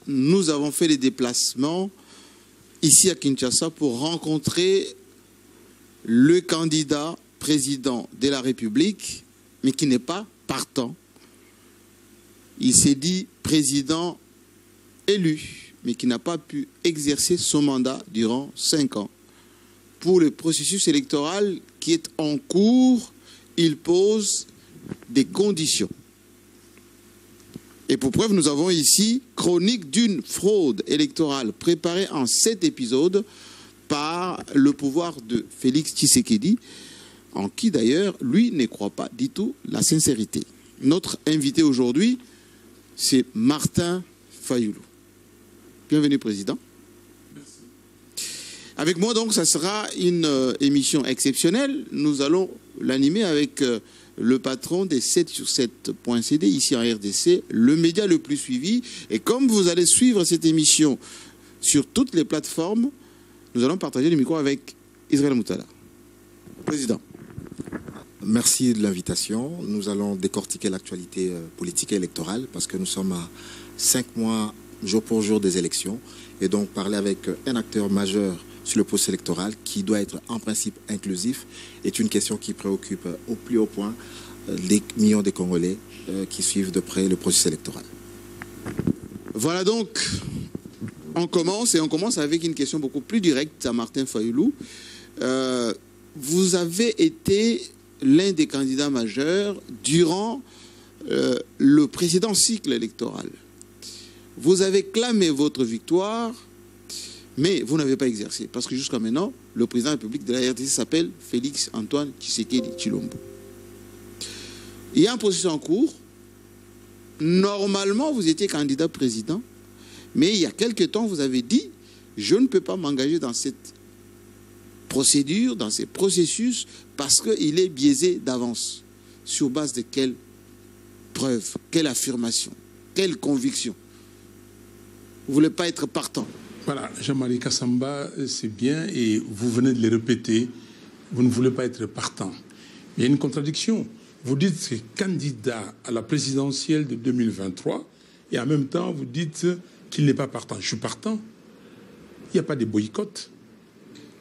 nous avons fait les déplacements ici à Kinshasa pour rencontrer le candidat président de la République, mais qui n'est pas partant. Il s'est dit président élu, mais qui n'a pas pu exercer son mandat durant 5 ans. Pour le processus électoral qui est en cours, il pose des conditions. Et pour preuve, nous avons ici chronique d'une fraude électorale préparée en 7 épisodes par le pouvoir de Félix Tshisekedi, en qui d'ailleurs, lui, ne croit pas du tout la sincérité. Notre invité aujourd'hui, c'est Martin Fayulu. Bienvenue, Président. Merci. Avec moi, donc, ça sera une émission exceptionnelle. Nous allons l'animer avec le patron des 7sur7.cd, ici en RDC, le média le plus suivi. Et comme vous allez suivre cette émission sur toutes les plateformes, nous allons partager le micro avec Israël Moutala. Président. Merci de l'invitation. Nous allons décortiquer l'actualité politique et électorale parce que nous sommes à 5 mois, jour pour jour, des élections. Et donc parler avec un acteur majeur sur le processus électoral qui doit être en principe inclusif est une question qui préoccupe au plus haut point les millions de Congolais qui suivent de près le processus électoral. Voilà donc, on commence avec une question beaucoup plus directe à Martin Fayulu. Vous avez été l'un des candidats majeurs durant le précédent cycle électoral. Vous avez clamé votre victoire, mais vous n'avez pas exercé. Parce que jusqu'à maintenant, le président de la République de la RDC s'appelle Félix Antoine Tshisekedi Tshilombo. Il y a un processus en cours. Normalement, vous étiez candidat président, mais il y a quelque temps, vous avez dit « Je ne peux pas m'engager dans cette procédure, dans ces processus, parce qu'il est biaisé d'avance. » Sur base de quelle preuve, quelle affirmation, quelle conviction? Vous ne voulez pas être partant? Voilà, Jean-Marie Kassamba, c'est bien, et vous venez de le répéter, vous ne voulez pas être partant. Il y a une contradiction. Vous dites que c'est candidat à la présidentielle de 2023, et en même temps, vous dites qu'il n'est pas partant. Je suis partant. Il n'y a pas de boycott.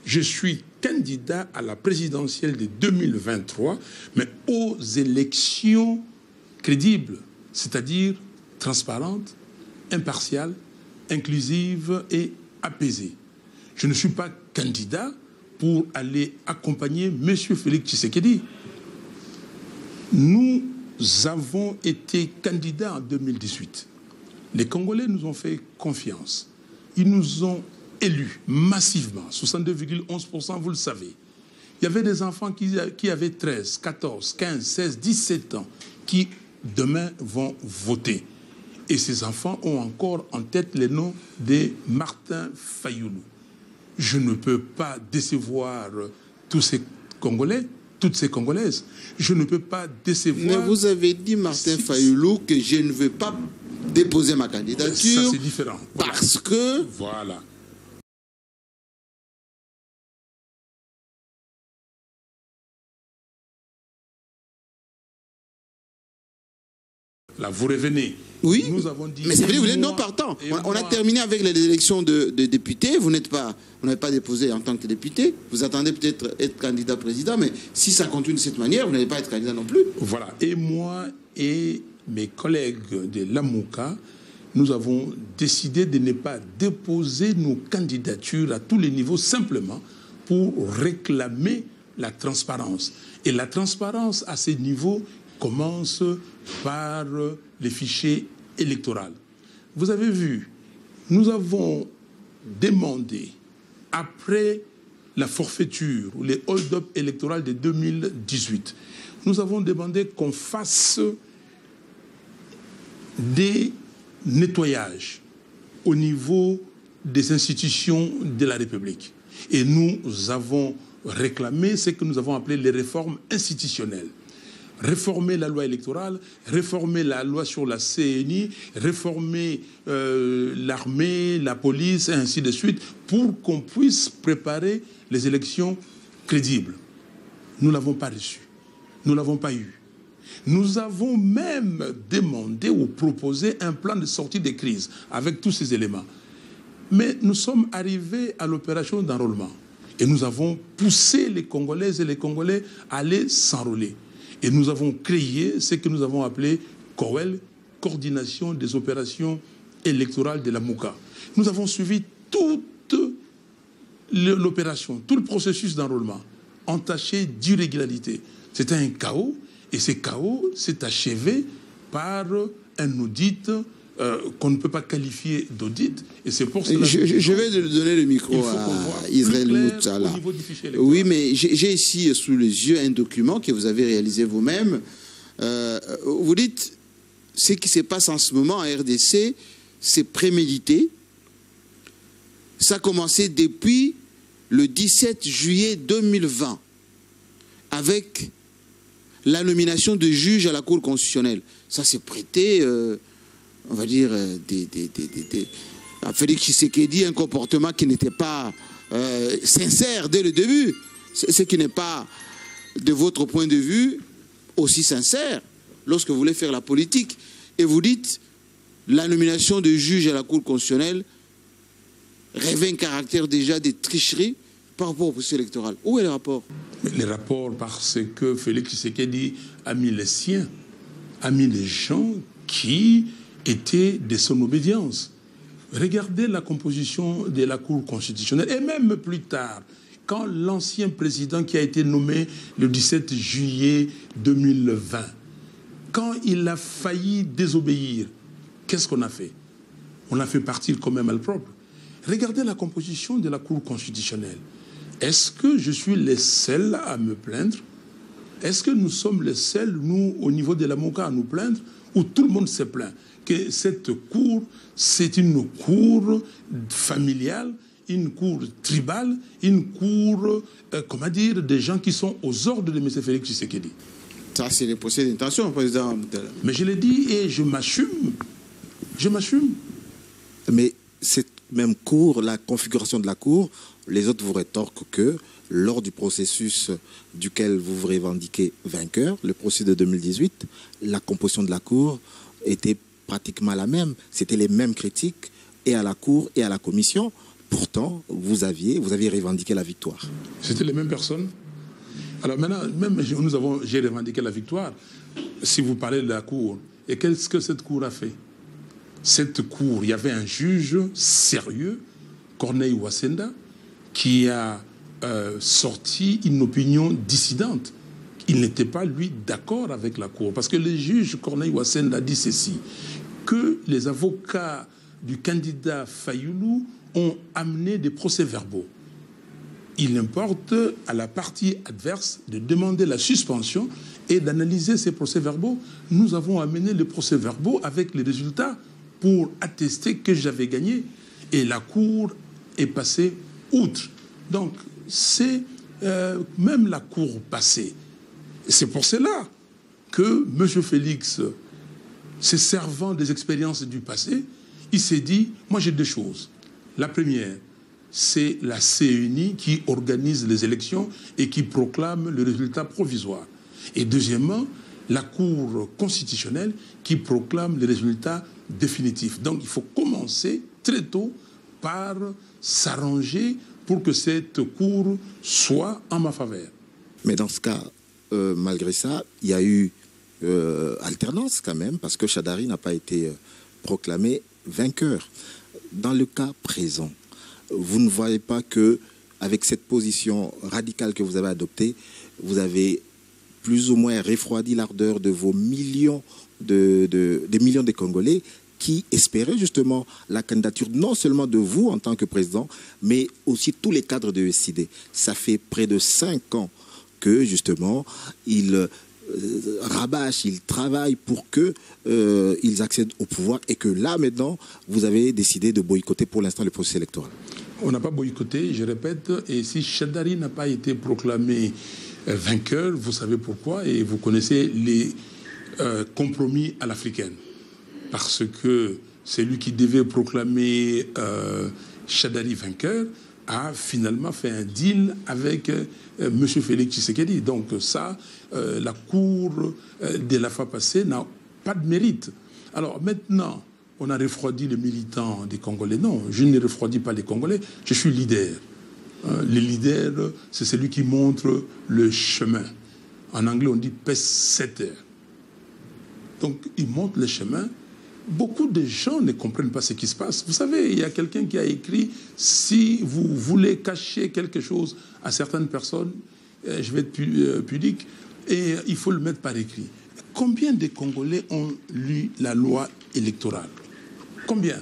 Je suis candidat à la présidentielle de 2023, mais aux élections crédibles, c'est-à-dire transparentes, impartiales, inclusive et apaisée. Je ne suis pas candidat pour aller accompagner M. Félix Tshisekedi. Nous avons été candidats en 2018. Les Congolais nous ont fait confiance. Ils nous ont élus massivement, 62,11%, vous le savez. Il y avait des enfants qui avaient 13, 14, 15, 16, 17 ans qui, demain, vont voter. Et ces enfants ont encore en tête les noms de Martin Fayulu. Je ne peux pas décevoir tous ces Congolais, toutes ces Congolaises. Je ne peux pas décevoir... Mais vous avez dit, Martin Fayulu, que je ne veux pas déposer ma candidature. Ça, c'est différent. Voilà. Parce que... Voilà. Là, vous revenez. Oui, nous avons dit, mais c'est vrai, vous êtes non partant. On a terminé avec les élections de députés. Vous n'avez pas déposé en tant que député. Vous attendez peut-être être candidat président, mais si ça continue de cette manière, vous n'allez pas être candidat non plus. Voilà. Et moi et mes collègues de l'AMOCA, nous avons décidé de ne pas déposer nos candidatures à tous les niveaux simplement pour réclamer la transparence. Et la transparence à ces niveaux commence par les fichiers électoraux. Vous avez vu, nous avons demandé, après la forfaiture ou les hold-up électoraux de 2018, nous avons demandé qu'on fasse des nettoyages au niveau des institutions de la République. Et nous avons réclamé ce que nous avons appelé les réformes institutionnelles. Réformer la loi électorale, réformer la loi sur la CNI, réformer l'armée, la police, et ainsi de suite, pour qu'on puisse préparer les élections crédibles. Nous ne l'avons pas reçu. Nous ne l'avons pas eu. Nous avons même demandé ou proposé un plan de sortie des crises avec tous ces éléments. Mais nous sommes arrivés à l'opération d'enrôlement. Et nous avons poussé les Congolaises et les Congolais à aller s'enrôler. Et nous avons créé ce que nous avons appelé COEL, Coordination des opérations électorales de la MOUCA. Nous avons suivi toute l'opération, tout le processus d'enrôlement, entaché d'irrégularité. C'était un chaos, et ce chaos s'est achevé par un audit qu'on ne peut pas qualifier d'audit, et c'est pour cela je vais donner le micro à Israël Moutala. Oui, mais j'ai ici sous les yeux un document que vous avez réalisé vous-même. Vous dites, ce qui se passe en ce moment en RDC, c'est prémédité. Ça a commencé depuis le 17 juillet 2020, avec la nomination de juges à la Cour constitutionnelle. Ça s'est prêté, on va dire, à Félix Tshisekedi, un comportement qui n'était pas sincère dès le début. Ce qui n'est pas, de votre point de vue, aussi sincère lorsque vous voulez faire la politique. Et vous dites, la nomination de juges à la Cour constitutionnelle revêt un caractère déjà de tricherie par rapport au processus électoral. Où est le rapport? Les rapports, parce que Félix Tshisekedi a mis les siens, a mis les gens qui étaient de son obédience. Regardez la composition de la Cour constitutionnelle, et même plus tard, quand l'ancien président qui a été nommé le 17 juillet 2020, quand il a failli désobéir, qu'est-ce qu'on a fait? On a fait partir comme un malpropre. Regardez la composition de la Cour constitutionnelle. Est-ce que je suis le seul à me plaindre? Est-ce que nous sommes les seuls, nous, au niveau de la MOUCA, à nous plaindre? Ou tout le monde se plaint que cette cour, c'est une cour familiale, une cour tribale, une cour, comment dire, des gens qui sont aux ordres de M. Félix Tshisekedi? Ça, c'est les procès d'intention, président. Mais je l'ai dit et je m'assume. Je m'assume. Mais cette même cour, la configuration de la cour, les autres vous rétorquent que lors du processus duquel vous vous revendiquez vainqueur, le processus de 2018, la composition de la cour était pratiquement la même. C'était les mêmes critiques et à la cour et à la commission. Pourtant, vous aviez revendiqué la victoire. C'était les mêmes personnes. Alors maintenant, même j'ai revendiqué la victoire. Si vous parlez de la cour, et qu'est-ce que cette cour a fait? Cette cour, il y avait un juge sérieux, Corneille Wasenda, qui a sorti une opinion dissidente. Il n'était pas, lui, d'accord avec la cour. Parce que le juge Corneille Wasenda dit ceci, que les avocats du candidat Fayoulou ont amené des procès-verbaux. Il importe à la partie adverse de demander la suspension et d'analyser ces procès-verbaux. Nous avons amené les procès-verbaux avec les résultats pour attester que j'avais gagné. Et la Cour est passée outre. Donc, c'est même la Cour passée. C'est pour cela que M. Félix, se servant des expériences du passé, il s'est dit, moi j'ai deux choses. La première, c'est la CENI qui organise les élections et qui proclame le résultat provisoire. Et deuxièmement, la Cour constitutionnelle qui proclame les résultats définitifs. Donc il faut commencer très tôt par s'arranger pour que cette Cour soit en ma faveur. Mais dans ce cas, malgré ça, il y a eu alternance quand même, parce que Chadari n'a pas été proclamé vainqueur. Dans le cas présent, vous ne voyez pas que, avec cette position radicale que vous avez adoptée, vous avez plus ou moins refroidi l'ardeur de vos millions des millions de Congolais qui espéraient justement la candidature non seulement de vous en tant que président, mais aussi tous les cadres de ESID. Ça fait près de 5 ans que justement ils rabâchent, ils travaillent pour qu'ils accèdent au pouvoir et que là maintenant vous avez décidé de boycotter pour l'instant le processus électoral. On n'a pas boycotté, je répète, et si Chadari n'a pas été proclamé vainqueur, vous savez pourquoi, et vous connaissez les compromis à l'africaine. Parce que c'est lui qui devait proclamer Chadari vainqueur, a finalement fait un deal avec M. Félix Tshisekedi. Donc ça, la Cour de la fois passée n'a pas de mérite. Alors maintenant, on a refroidi les militants des Congolais. Non, je ne refroidis pas les Congolais, je suis leader. Le leader, c'est celui qui montre le chemin. En anglais, on dit pace-setter. Donc, il montre le chemin. Beaucoup de gens ne comprennent pas ce qui se passe. Vous savez, il y a quelqu'un qui a écrit « Si vous voulez cacher quelque chose à certaines personnes, je vais être pudique, et il faut le mettre par écrit. » Combien de Congolais ont lu la loi électorale? Combien?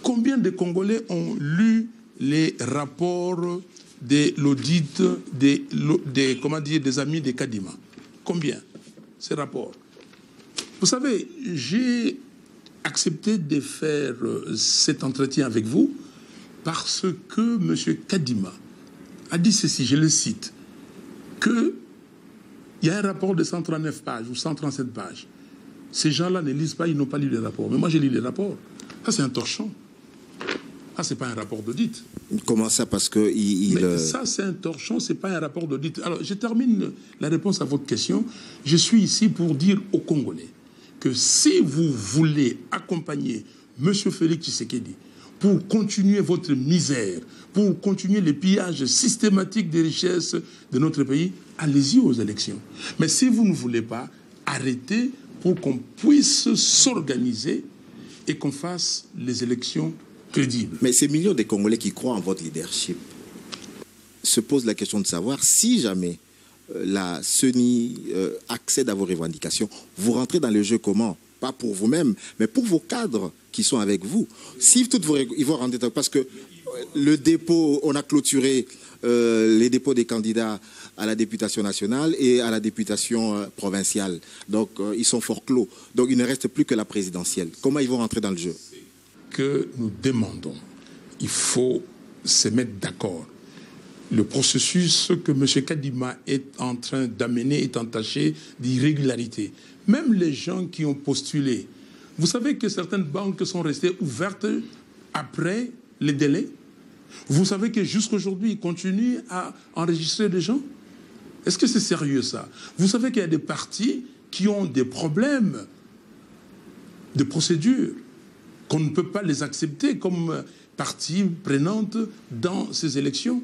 Combien de Congolais ont lu les rapports de l'audit des amis de Kadima? Combien? Ces rapports. Vous savez, j'ai accepté de faire cet entretien avec vous parce que M. Kadima a dit ceci, je le cite, qu'il y a un rapport de 139 pages ou 137 pages. Ces gens-là ne lisent pas, ils n'ont pas lu les rapports. Mais moi, j'ai lu les rapports. Ça, c'est un torchon. Ah, c'est pas un rapport d'audit. Comment ça? Parce que ça, c'est un torchon, c'est pas un rapport d'audit. Alors, je termine la réponse à votre question. Je suis ici pour dire aux Congolais que si vous voulez accompagner M. Félix Tshisekedi pour continuer votre misère, pour continuer les pillages systématiques des richesses de notre pays, allez-y aux élections. Mais si vous ne voulez pas, arrêtez pour qu'on puisse s'organiser et qu'on fasse les élections crédibles. Mais ces millions de Congolais qui croient en votre leadership se posent la question de savoir si jamais la CENI accède à vos revendications, vous rentrez dans le jeu comment? Pas pour vous-même, mais pour vos cadres qui sont avec vous. Si toutes ils vont rentrer, parce que le dépôt, on a clôturé les dépôts des candidats à la députation nationale et à la députation provinciale. Donc, ils sont fort clos. Donc, il ne reste plus que la présidentielle. Comment ils vont rentrer dans le jeu? Que nous demandons, il faut se mettre d'accord. Le processus que M. Kadima est en train d'amener est entaché d'irrégularité. Même les gens qui ont postulé, vous savez que certaines banques sont restées ouvertes après les délais. Vous savez que jusqu'aujourd'hui, ils continuent à enregistrer des gens. Est-ce que c'est sérieux ça? Vous savez qu'il y a des partis qui ont des problèmes de procédure, qu'on ne peut pas les accepter comme partie prenante dans ces élections.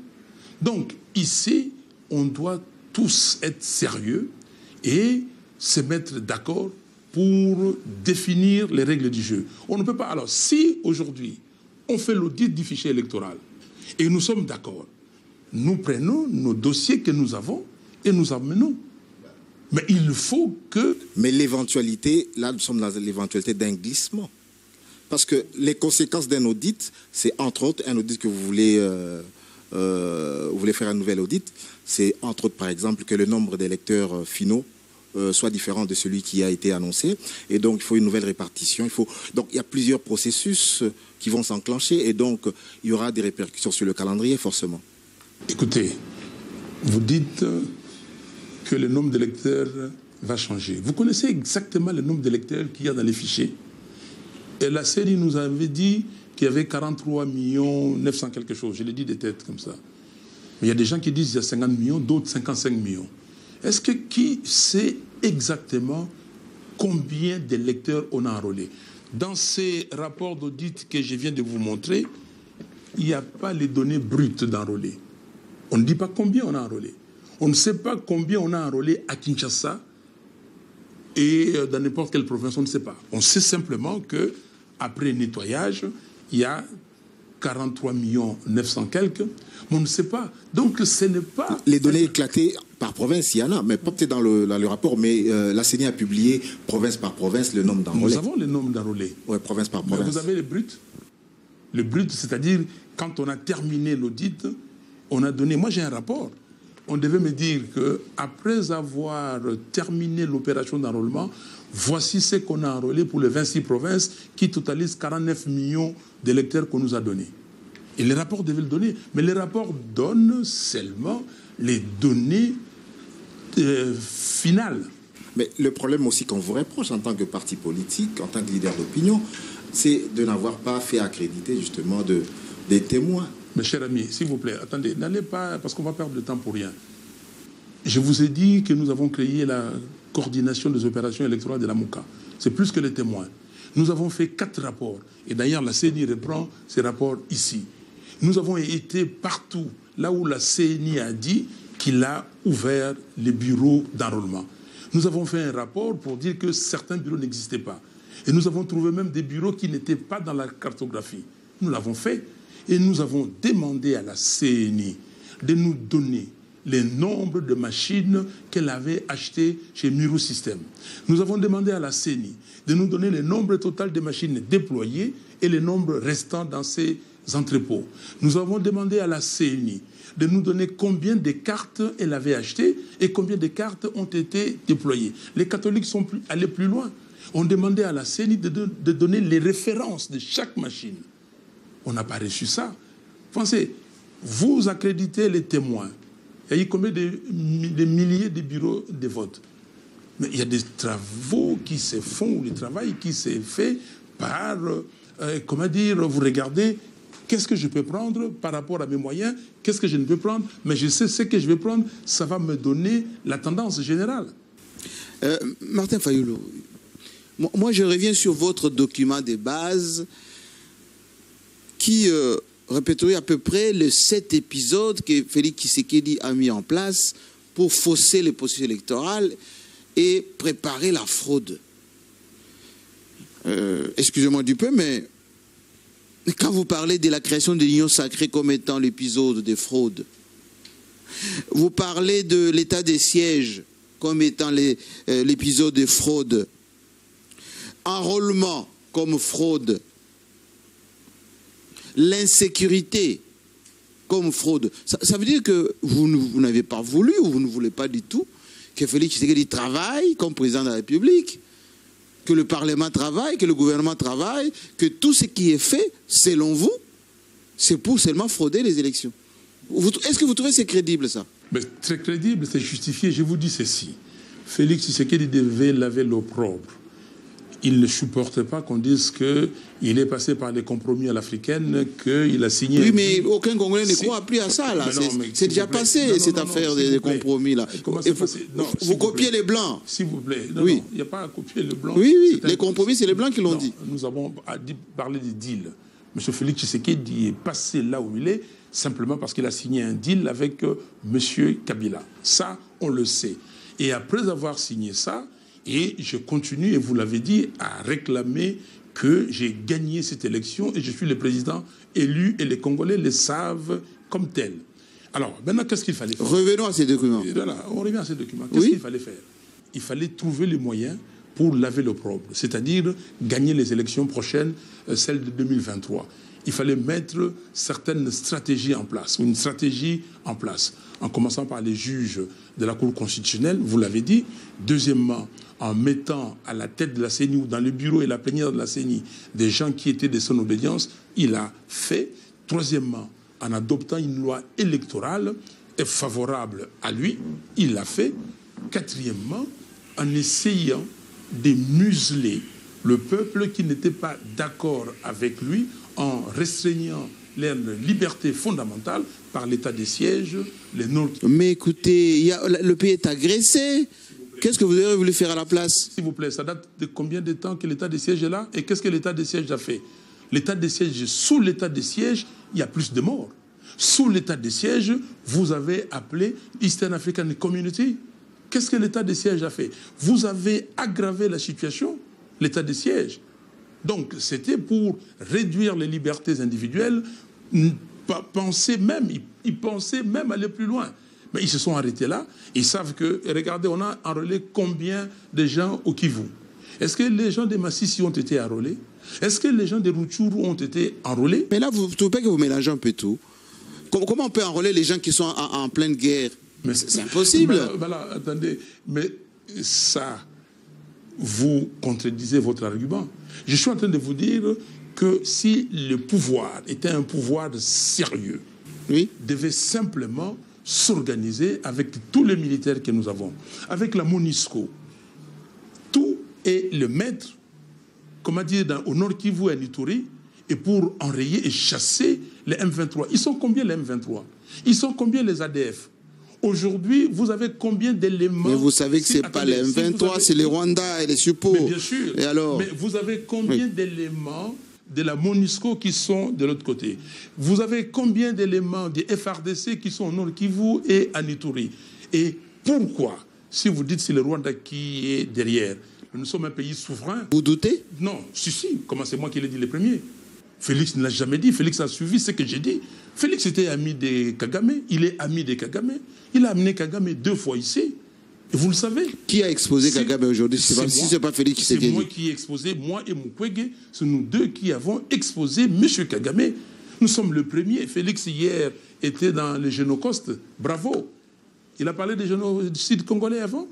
Donc, ici, on doit tous être sérieux et se mettre d'accord pour définir les règles du jeu. On ne peut pas... Alors, si aujourd'hui, on fait l'audit du fichier électoral et nous sommes d'accord, nous prenons nos dossiers que nous avons et nous amenons. Mais il faut que... Mais l'éventualité, là, nous sommes dans l'éventualité d'un glissement. Parce que les conséquences d'un audit, c'est entre autres un audit que vous voulez faire un nouvel audit. C'est entre autres, par exemple, que le nombre d'électeurs finaux soit différent de celui qui a été annoncé. Et donc, il faut une nouvelle répartition. Donc, il y a plusieurs processus qui vont s'enclencher. Et donc, il y aura des répercussions sur le calendrier, forcément. Écoutez, vous dites que le nombre d'électeurs va changer. Vous connaissez exactement le nombre d'électeurs qu'il y a dans les fichiers. Et la série nous avait dit qu'il y avait 43 millions 900 quelque chose. Je l'ai dit des têtes comme ça. Mais il y a des gens qui disent qu'il y a 50 millions, d'autres 55 millions. Est-ce que qui sait exactement combien d'électeurs on a enrôlés? Dans ces rapports d'audit que je viens de vous montrer, il n'y a pas les données brutes d'enrôlés. On ne dit pas combien on a enrôlé. On ne sait pas combien on a enrôlé à Kinshasa et dans n'importe quelle province, on ne sait pas. On sait simplement que après nettoyage, il y a 43 millions 900 quelques, mais on ne sait pas. Donc ce n'est pas... Les données éclatées par province, il y en a, mais pas peut-être dans le rapport, mais la CENI a publié province par province le nombre d'enrôlés. Nous avons le nombre d'enrôlés. Oui, province par province. Mais vous avez les bruts. Le brut, c'est-à-dire, quand on a terminé l'audit, on a donné... Moi, j'ai un rapport. On devait me dire qu'après avoir terminé l'opération d'enrôlement, voici ce qu'on a enrôlé pour les 26 provinces qui totalisent 49 millions d'électeurs qu'on nous a donnés. Et les rapports devaient le donner. Mais les rapports donnent seulement les données finales. Mais le problème aussi qu'on vous reproche en tant que parti politique, en tant que leader d'opinion, c'est de n'avoir pas fait accréditer justement des témoins Mes chers amis, s'il vous plaît, attendez, n'allez pas, parce qu'on va perdre le temps pour rien. Je vous ai dit que nous avons créé la coordination des opérations électorales de la MOCA. C'est plus que les témoins. Nous avons fait 4 rapports. Et d'ailleurs, la CENI reprend ces rapports ici. Nous avons été partout, là où la CENI a dit qu'il a ouvert les bureaux d'enrôlement. Nous avons fait un rapport pour dire que certains bureaux n'existaient pas. Et nous avons trouvé même des bureaux qui n'étaient pas dans la cartographie. Nous l'avons fait. Et nous avons demandé à la CENI de nous donner les nombres de machines qu'elle avait achetées chez Miro System. Nous avons demandé à la CENI de nous donner le nombre total de machines déployées et les nombres restants dans ces entrepôts. Nous avons demandé à la CENI de nous donner combien de cartes elle avait achetées et combien de cartes ont été déployées. Les catholiques sont allés plus loin. On demandait à la CENI de donner les références de chaque machine. On n'a pas reçu ça. Pensez, vous accréditez les témoins. Il y a eu combien de milliers de bureaux de vote. Mais il y a des travaux qui se font, le travail qui s'est fait par, comment dire, vous regardez, qu'est-ce que je peux prendre par rapport à mes moyens, qu'est-ce que je ne peux prendre, mais je sais ce que je vais prendre, ça va me donner la tendance générale. Martin Fayulu, moi je reviens sur votre document de base qui répéterait à peu près les 7 épisodes que Félix Tshisekedi a mis en place pour fausser les processus électoraux et préparer la fraude. Excusez-moi du peu, mais quand vous parlez de la création de l'Union sacrée comme étant l'épisode des fraudes, vous parlez de l'état des sièges comme étant l'épisode des fraudes, enrôlement comme fraude, l'insécurité comme fraude. Ça veut dire que vous n'avez pas voulu ou vous ne voulez pas du tout que Félix Tshisekedi travaille comme président de la République, que le Parlement travaille, que le gouvernement travaille, que tout ce qui est fait, selon vous, c'est pour seulement frauder les élections. Est-ce que vous trouvez que c'est crédible, ça? Mais très crédible, c'est justifié. Je vous dis ceci. Félix Tshisekedi devait laver l'opprobre. Il ne supporte pas qu'on dise qu'il est passé par des compromis à l'africaine, qu'il a signé... Oui, mais aucun Congolais ne croit plus à ça, là. C'est déjà passé, cette affaire des compromis, là. Vous copiez les Blancs. S'il vous plaît. Non, oui. Il n'y a pas à copier les Blancs. Oui, oui, les compromis, c'est les Blancs qui l'ont dit. Nous avons parlé des deals. M. Félix Tshisekedi est passé là où il est, simplement parce qu'il a signé un deal avec M. Kabila. Ça, on le sait. Et après avoir signé ça, et je continue, et vous l'avez dit, à réclamer que j'ai gagné cette élection et je suis le président élu et les Congolais le savent comme tel. Alors, maintenant, qu'est-ce qu'il fallait faire? Revenons à ces documents. Voilà, on revient à ces documents. Qu'est-ce qu'il fallait faire? Il fallait trouver les moyens pour laver l'opprobre, c'est-à-dire gagner les élections prochaines, celles de 2023. Il fallait mettre certaines stratégies en place, ou une stratégie en place, en commençant par les juges de la Cour constitutionnelle, vous l'avez dit. Deuxièmement, en mettant à la tête de la CENI ou dans le bureau et la plénière de la CENI des gens qui étaient de son obédience, il a fait. Troisièmement, en adoptant une loi électorale favorable à lui, il l'a fait. Quatrièmement, en essayant de museler le peuple qui n'était pas d'accord avec lui, en restreignant leurs libertés fondamentales par l'état des sièges, les nôtres. Mais écoutez, le pays est agressé. Qu'est-ce que vous avez voulu faire à la place? S'il vous plaît, ça date de combien de temps que l'état des sièges est là? Et qu'est-ce que l'état des sièges a fait? L'état des sièges, sous l'état des sièges, il y a plus de morts. Sous l'état des sièges, vous avez appelé Eastern African Community. Qu'est-ce que l'état des sièges a fait? Vous avez aggravé la situation, l'état des sièges. Donc, c'était pour réduire les libertés individuelles, ils pensaient même aller plus loin. Mais ils se sont arrêtés là. Ils savent que, regardez, on a enrôlé combien de gens au Kivu? Est-ce que les gens des Massissi ont été enrôlés? Est-ce que les gens des Rutshuru ont été enrôlés? Mais là, vous ne trouvez pas que vous mélangez un peu tout? Comment on peut enrôler les gens qui sont en pleine guerre? C'est impossible. Voilà, attendez. Mais ça, vous contredisez votre argument. Je suis en train de vous dire que si le pouvoir était un pouvoir sérieux, devait simplement s'organiser avec tous les militaires que nous avons, avec la MONUSCO. Tout est le maître, comment dire, au Nord Kivu et à Ituri, et pour enrayer et chasser les M23. Ils sont combien les M23? Ils sont combien les ADF? Aujourd'hui, vous avez combien d'éléments? Mais vous savez que ce n'est pas les M23, c'est les Rwandais et les suppos. Mais bien sûr. Et alors? Mais vous avez combien d'éléments de la MONUSCO qui sont de l'autre côté? Vous avez combien d'éléments des FRDC qui sont au Nord Kivu et à Ituri? Et pourquoi, si vous dites que c'est le Rwanda qui est derrière, nous sommes un pays souverain? Vous doutez? Non, si. Comment c'est moi qui l'ai dit les premiers? Félix ne l'a jamais dit. Félix a suivi ce que j'ai dit. Félix était ami de Kagame. Il est ami de Kagame. Il a amené Kagame 2 fois ici. Et vous le savez. Qui a exposé Kagame aujourd'hui? Si ce n'est pas Félix qui s'est dit. C'est moi qui ai exposé, moi et Mukwege. C'est nous deux qui avons exposé M. Kagame. Nous sommes le premier. Félix, hier, était dans les génocides. Bravo. Il a parlé des génocides congolais avant.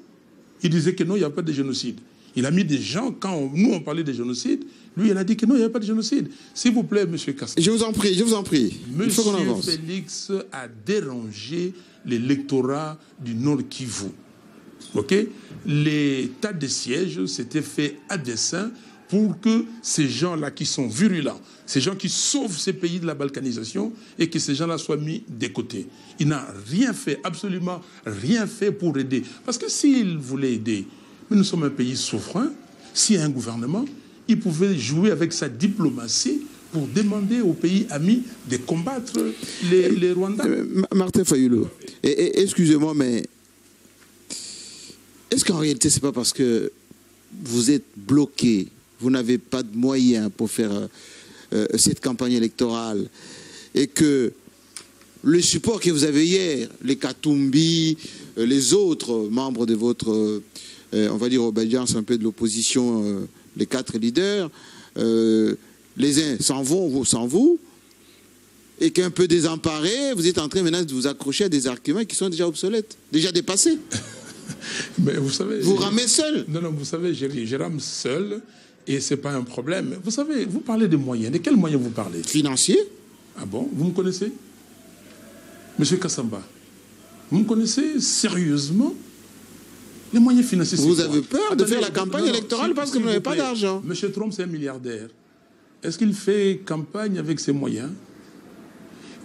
Il disait que non, il n'y a pas de génocide. Il a mis des gens, quand nous on parlait des génocides, lui il a dit que non, il n'y avait pas de génocide. S'il vous plaît, M. Kassam. Je vous en prie, je vous en prie. Il faut qu'on avance. M. Félix a dérangé l'électorat du Nord Kivu. Ok? L'état de siège s'était fait à dessein pour que ces gens-là qui sont virulents, ces gens qui sauvent ces pays de la balkanisation, et que ces gens-là soient mis de côté. Il n'a rien fait, absolument rien fait pour aider. Parce que s'il voulait aider, mais nous sommes un pays souverain, s'il y a un gouvernement, il pouvait jouer avec sa diplomatie pour demander aux pays amis de combattre les Rwandais. Martin Fayulu, excusez-moi, mais est-ce qu'en réalité, ce n'est pas parce que vous êtes bloqué, vous n'avez pas de moyens pour faire cette campagne électorale, et que le support que vous avez hier, les Katumbi, les autres membres de votre, on va dire, obédience un peu de l'opposition, les 4 leaders, les uns s'en vont sans vous, et qu'un peu désemparés, vous êtes en train maintenant de vous accrocher à des arguments qui sont déjà obsolètes, déjà dépassés. Mais vous savez... Vous ramez seul. Non, vous savez, je rame seul, et ce n'est pas un problème. Vous savez, vous parlez de moyens. De quels moyens vous parlez? Financiers. Ah bon? Vous me connaissez? Monsieur Kassamba, vous me connaissez sérieusement? Les moyens financiers, vous avez peur de faire la campagne électorale parce que vous n'avez pas d'argent. Monsieur Trump, c'est un milliardaire. Est-ce qu'il fait campagne avec ses moyens?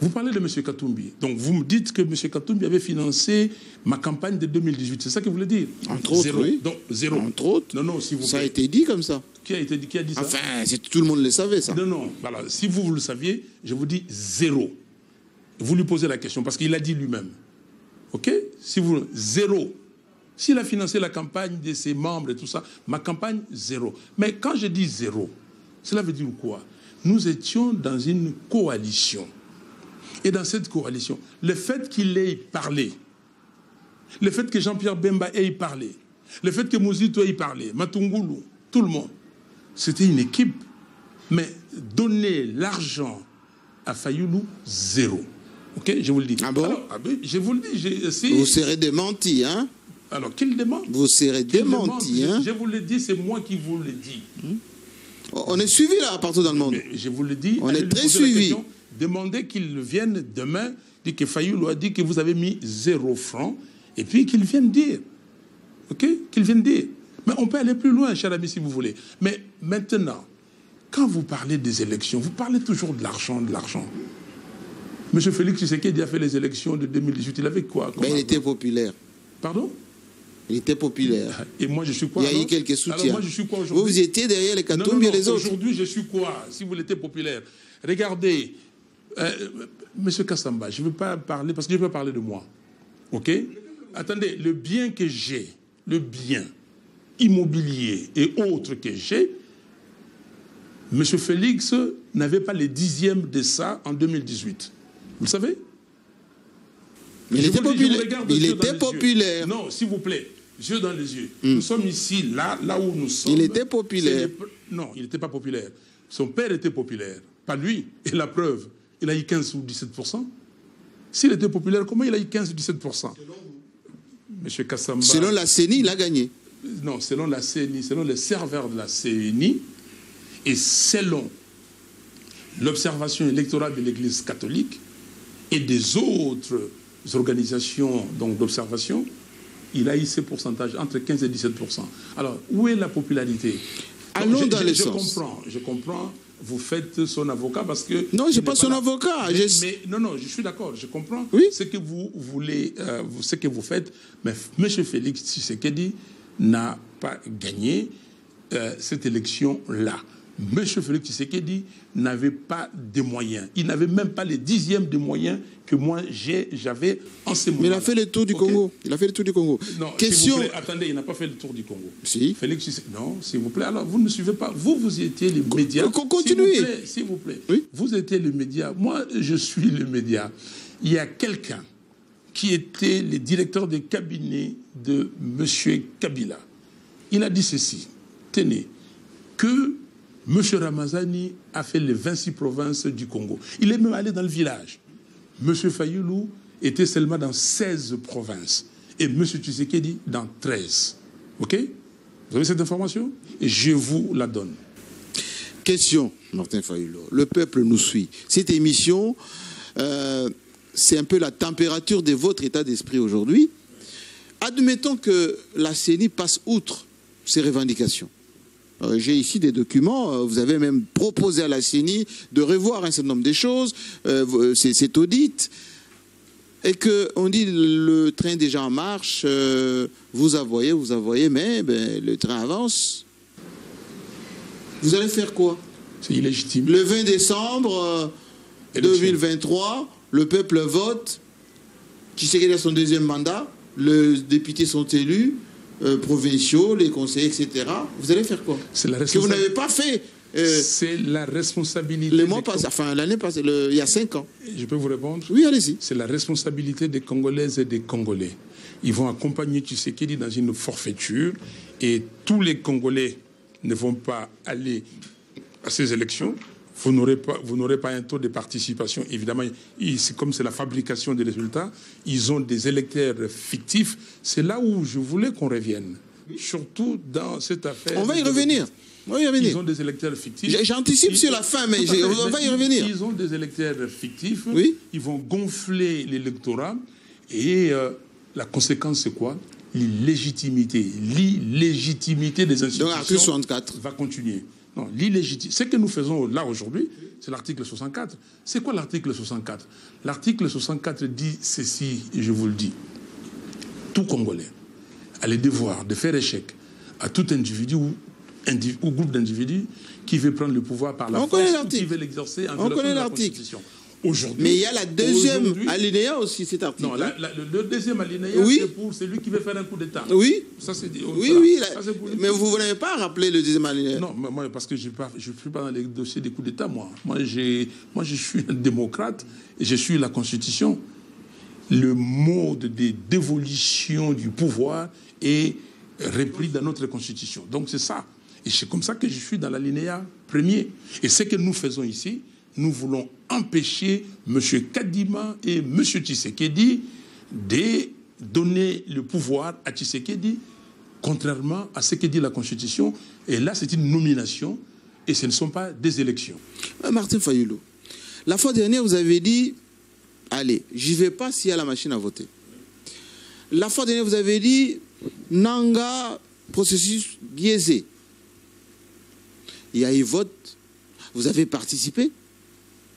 Vous parlez de M. Katumbi. Donc vous me dites que M. Katumbi avait financé ma campagne de 2018. C'est ça que vous voulez dire? Entre autres, zéro. oui. Donc, zéro. Entre autres. Non, s'il vous plaît. Ça a été dit comme ça. Qui a dit ça? Enfin, tout le monde le savait, ça. Non. Voilà. Si vous le saviez, je vous dis zéro. Vous lui posez la question, parce qu'il l'a dit lui-même. OK? Si vous... Zéro. S'il a financé la campagne de ses membres et tout ça, ma campagne, zéro. Mais quand je dis zéro, cela veut dire quoi? Nous étions dans une coalition. Et dans cette coalition, le fait qu'il ait parlé, le fait que Jean-Pierre Bemba ait parlé, le fait que Mouzito ait parlé, Matungulu, tout le monde, c'était une équipe. Mais donner l'argent à Fayulu, zéro. OK? Je vous le dis. Ah bon? Alors, je vous le dis. Vous serez démenti, hein? Alors, qu'il demande? Vous serez démenti, hein? Je vous le dis, c'est moi qui vous le dis. On est suivi là, partout dans le monde. Mais je vous le dis. On est très suivi. Demandez qu'il vienne demain, dit que Fayulu a dit que vous avez mis 0 francs, et puis qu'il vienne dire. OK? Qu'il vienne dire. Mais on peut aller plus loin, cher ami, si vous voulez. Mais maintenant, quand vous parlez des élections, vous parlez toujours de l'argent, de l'argent. Monsieur Félix Tshisekedi a fait les élections de 2018. Il avait quoi? Mais il était populaire. Pardon? Il était populaire. Et moi, je suis quoi? Il y a eu quelques soutiens. Alors moi, je suis quoi aujourd'hui? Vous étiez derrière les Katumbi et les autres. Aujourd'hui, je suis quoi? Si vous l'étiez populaire. Regardez, Monsieur Kassamba, je ne veux pas parler, parce que je veux parler de moi. OK? Attendez, le bien que j'ai, le bien immobilier et autres que j'ai, M. Félix n'avait pas les 10e de ça en 2018. Vous le savez? Mais il était populaire. Il était populaire. Non, s'il vous plaît, yeux dans les yeux. Nous sommes ici, là où nous sommes. Il était populaire. Non, il n'était pas populaire. Son père était populaire. Pas lui. Et la preuve, il a eu 15 ou 17%. S'il était populaire, comment il a eu 15 ou 17%? Monsieur Kassamba... Selon la CENI, il a gagné. Non, selon la CENI, selon les serveurs de la CENI, et selon l'observation électorale de l'Église catholique et des autres organisations d'observation, il a eu ces pourcentages entre 15 et 17%. Alors, où est la popularité? Allons dans les sens. Je comprends vous faites son avocat parce que... Non, je n'ai pas son avocat. Non, je suis d'accord, je comprends oui. ce que vous voulez, ce que vous faites. Mais M. Félix Tshisekedi n'a pas gagné cette élection-là. M. Félix Tshisekedi n'avait pas de moyens. Il n'avait même pas les 10e des moyens que moi j'avais en ce moment. Mais il a fait le tour du Congo. Il a fait le tour du Congo. Non, question... s'il vous plaît, attendez, il n'a pas fait le tour du Congo. Si. Félix Tshisekedi, non, s'il vous plaît. Alors, vous ne suivez pas. Vous étiez les médias. Continuez. S'il vous plaît. Oui. Vous étiez les médias. Moi, je suis le média. Il y a quelqu'un qui était le directeur de cabinet de M. Kabila. Il a dit ceci. Tenez, que M. Ramazani a fait les 26 provinces du Congo. Il est même allé dans le village. M. Fayoulou était seulement dans 16 provinces. Et M. Tshisekedi dans 13. OK? Vous avez cette information? Et je vous la donne. Question, Martin Fayoulou. Le peuple nous suit. Cette émission, c'est un peu la température de votre état d'esprit aujourd'hui. Admettons que la CENI passe outre ces revendications. J'ai ici des documents, vous avez même proposé à la CENI de revoir un certain nombre de choses, c'est audit, et qu'on dit le train est déjà en marche, vous avoyez, mais le train avance. Vous allez faire quoi? C'est illégitime. Le 20 décembre 2023, le peuple vote, Tshisekedi a son 2e mandat, les députés sont élus, provinciaux, les conseillers, etc. Vous allez faire quoi? C'est la que vous n'avez pas fait. C'est la responsabilité. Le mois passé, enfin l'année passée, il y a 5 ans. Je peux vous répondre? Oui, allez-y. C'est la responsabilité des Congolaises et des Congolais. Ils vont accompagner Tshisekedi dans une forfaiture et tous les Congolais ne vont pas aller à ces élections. Vous n'aurez pas un taux de participation. Évidemment, comme c'est la fabrication des résultats, ils ont des électeurs fictifs. C'est là où je voulais qu'on revienne. Surtout dans cette affaire. On va y revenir. Ils ont des électeurs fictifs. J'anticipe sur la fin, mais on va y revenir. Ils ont des électeurs fictifs. Oui. Ils vont gonfler l'électorat. Et la conséquence, c'est quoi? L'illégitimité des institutions. Donc, article 64 va continuer. Non, l'illégitime. Ce que nous faisons là aujourd'hui, c'est l'article 64. C'est quoi l'article 64? L'article 64 dit ceci, et je vous le dis. Tout Congolais a le devoir de faire échec à tout individu ou groupe d'individus qui veut prendre le pouvoir par la force ou qui veut l'exercer en violation de la Constitution. Mais il y a la deuxième alinéa aussi, cet article. Non, le deuxième alinéa, oui. C'est pour celui qui veut faire un coup d'État. Oui. Ça, c'est dit. Oui. Mais vous n'avez pas rappelé le deuxième alinéa. Non, moi, parce que je ne suis pas dans les dossiers des coups d'État, moi. Moi, je suis un démocrate et je suis la Constitution. Le mode de dévolution du pouvoir est repris dans notre Constitution. Donc, c'est ça. Et c'est comme ça que je suis dans l'alinéa premier. Et ce que nous faisons ici, nous voulons empêcher M. Kadima et M. Tshisekedi de donner le pouvoir à Tshisekedi, contrairement à ce que dit la Constitution. Et là, c'est une nomination et ce ne sont pas des élections. Martin Fayoulou, la fois dernière, vous avez dit, allez, j'y vais pas s'il y a la machine à voter. La fois dernière, vous avez dit, Nanga, processus biaisé. Il y a eu vote, vous avez participé.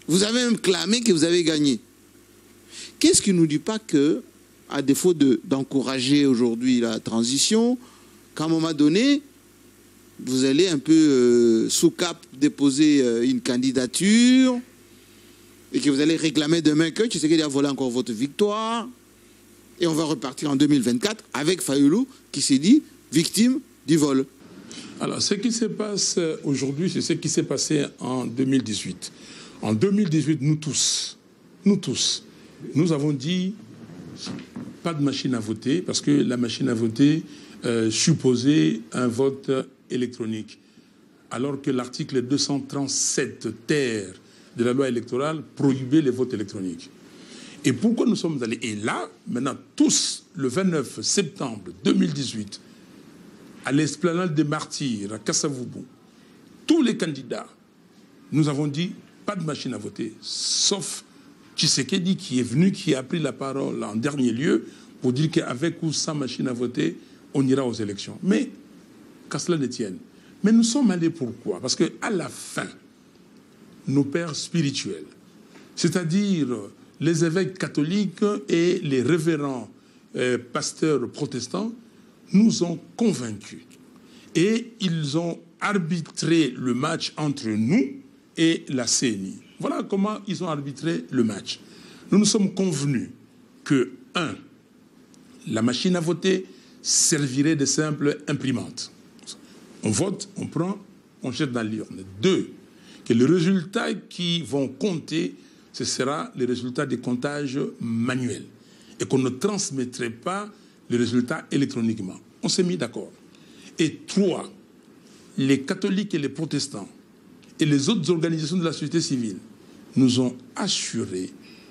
Vous avez même clamé que vous avez gagné. Qu'est-ce qui ne nous dit pas que, à défaut d'encourager aujourd'hui la transition, qu'à un moment donné, vous allez un peu sous cap déposer une candidature et que vous allez réclamer demain que Tshisekedi a volé encore votre victoire et on va repartir en 2024 avec Fayoulou qui s'est dit victime du vol. Alors, ce qui se passe aujourd'hui, c'est ce qui s'est passé en 2018. En 2018, nous tous, nous avons dit pas de machine à voter parce que la machine à voter supposait un vote électronique. Alors que l'article 237 ter de la loi électorale prohibait les votes électroniques. Et pourquoi nous sommes allés? Et là, maintenant, tous, le 29 septembre 2018, à l'esplanade des Martyrs, à Kasavubu, tous les candidats, nous avons dit pas de machine à voter, sauf Tshisekedi qui est venu, qui a pris la parole en dernier lieu pour dire qu'avec ou sans machine à voter, on ira aux élections. Mais, qu'à cela ne tienne. Mais nous sommes allés pourquoi? Parce qu'à la fin nos pères spirituels, c'est-à-dire les évêques catholiques et les révérends pasteurs protestants, nous ont convaincus. Et ils ont arbitré le match entre nous et la CENI. Voilà comment ils ont arbitré le match. Nous nous sommes convenus que, 1, la machine à voter servirait de simple imprimante. On vote, on prend, on jette dans l'urne. 2, que les résultats qui vont compter, ce sera les résultats des comptages manuels. Et qu'on ne transmettrait pas les résultats électroniquement. On s'est mis d'accord. Et 3, les catholiques et les protestants et les autres organisations de la société civile nous ont assuré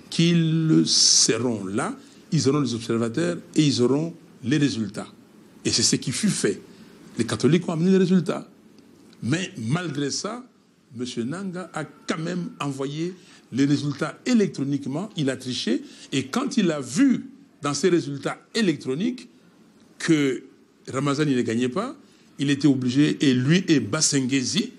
qu'ils seront là, ils auront les observateurs et ils auront les résultats. Et c'est ce qui fut fait. Les catholiques ont amené les résultats. Mais malgré ça, M. Nanga a quand même envoyé les résultats électroniquement. Il a triché. Et quand il a vu dans ces résultats électroniques que Ramazani ne gagnait pas, il était obligé, et lui et Bassengezi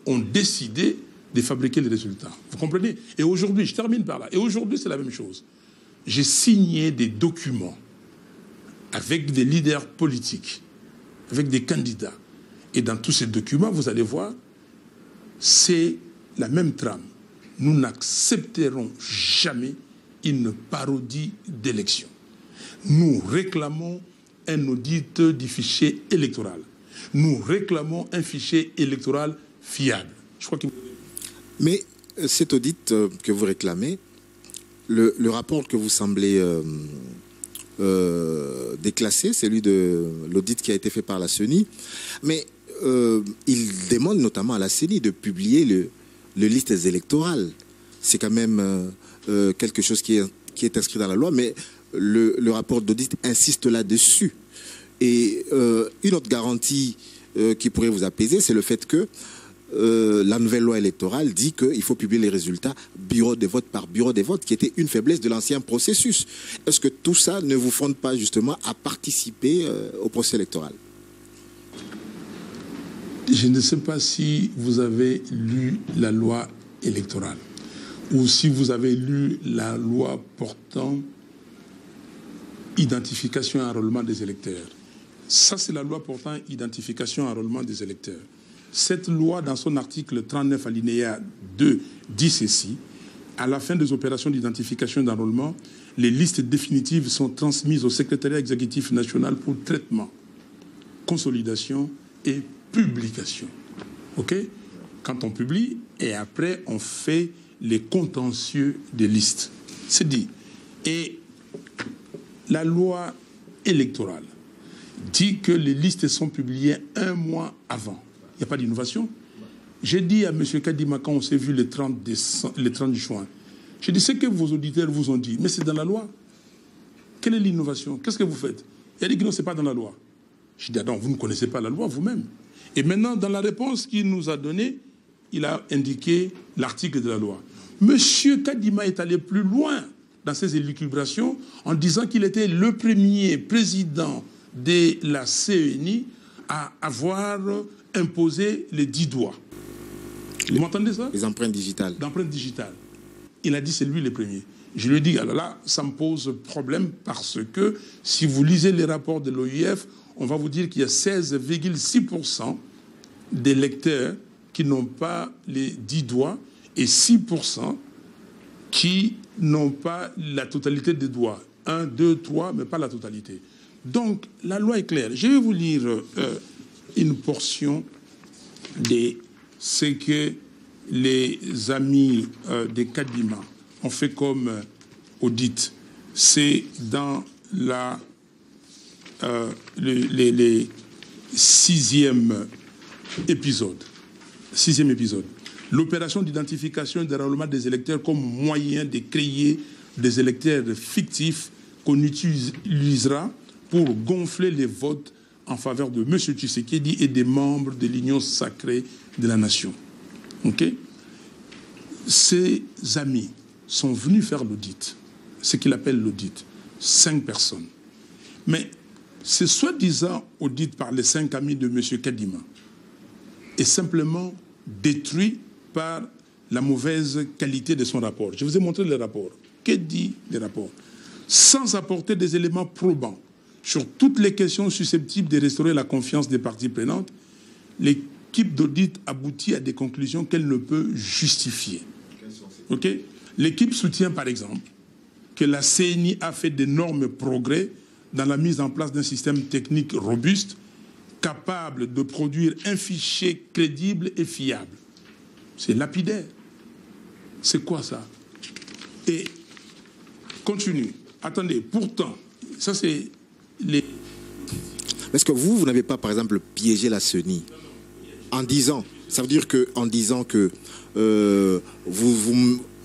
ont décidé de fabriquer les résultats. Vous comprenez? Et aujourd'hui, je termine par là, et aujourd'hui c'est la même chose. J'ai signé des documents avec des leaders politiques, avec des candidats. Et dans tous ces documents, vous allez voir, c'est la même trame. Nous n'accepterons jamais une parodie d'élection. Nous réclamons un audit du fichier électoral. Nous réclamons un fichier électoral fiable. Je crois que... Mais cet audit que vous réclamez, le rapport que vous semblez déclasser, celui de l'audit qui a été fait par la CENI, mais il demande notamment à la CENI de publier les listes électorales. C'est quand même quelque chose qui est inscrit dans la loi, mais le rapport d'audit insiste là-dessus. Et une autre garantie qui pourrait vous apaiser, c'est le fait que la nouvelle loi électorale dit qu'il faut publier les résultats bureau de vote par bureau de vote, qui était une faiblesse de l'ancien processus. Est-ce que tout ça ne vous fonde pas justement à participer au processus électoral? Je ne sais pas si vous avez lu la loi électorale ou si vous avez lu la loi portant identification et enrôlement des électeurs. Ça, c'est la loi portant identification et enrôlement des électeurs. Cette loi, dans son article 39 alinéa 2, dit ceci: à la fin des opérations d'identification et d'enrôlement, les listes définitives sont transmises au secrétariat exécutif national pour traitement, consolidation et publication. OK? Quand on publie, et après, on fait les contentieux des listes. C'est dit. Et la loi électorale dit que les listes sont publiées 1 mois avant. Il n'y a pas d'innovation. J'ai dit à M. Kadima, quand on s'est vu le 30 juin, j'ai dit, ce que vos auditeurs vous ont dit, mais c'est dans la loi. Quelle est l'innovation? Qu'est-ce que vous faites? Il a dit que non, ce n'est pas dans la loi. J'ai dit, ah non, vous ne connaissez pas la loi vous-même. Et maintenant, dans la réponse qu'il nous a donnée, il a indiqué l'article de la loi. M. Kadima est allé plus loin dans ses élucubrations en disant qu'il était le premier président de la CENI à avoir imposé les 10 doigts. Vous m'entendez ça? Les empreintes digitales. L'empreinte digitale. Il a dit c'est lui le premier. Je lui ai dit, alors là, ça me pose problème parce que si vous lisez les rapports de l'OIF, on va vous dire qu'il y a 16,6% d'électeurs qui n'ont pas les 10 doigts et 6% qui n'ont pas la totalité des doigts. 1, 2, 3, mais pas la totalité. Donc, la loi est claire. Je vais vous lire une portion de ce que les amis de Kadima ont fait comme audit. C'est dans les 6e épisode. 6e épisode. L'opération d'identification et de renouvellement des électeurs comme moyen de créer des électeurs fictifs qu'on utilisera pour gonfler les votes en faveur de M. Tshisekedi et des membres de l'Union sacrée de la nation. OK? Ces amis sont venus faire l'audit, ce qu'il appelle l'audit. 5 personnes. Mais ce soi-disant audit par les 5 amis de M. Kadima est simplement détruit par la mauvaise qualité de son rapport. Je vous ai montré le rapport. Que dit le rapport? Sans apporter des éléments probants sur toutes les questions susceptibles de restaurer la confiance des parties prenantes, l'équipe d'audit aboutit à des conclusions qu'elle ne peut justifier. Okay? L'équipe soutient par exemple que la CENI a fait d'énormes progrès dans la mise en place d'un système technique robuste capable de produire un fichier crédible et fiable. C'est lapidaire. C'est quoi ça? Et continue. Attendez, pourtant, ça c'est les... Est-ce que vous n'avez pas, par exemple, piégé la CENI en disant, ça veut dire qu'en disant que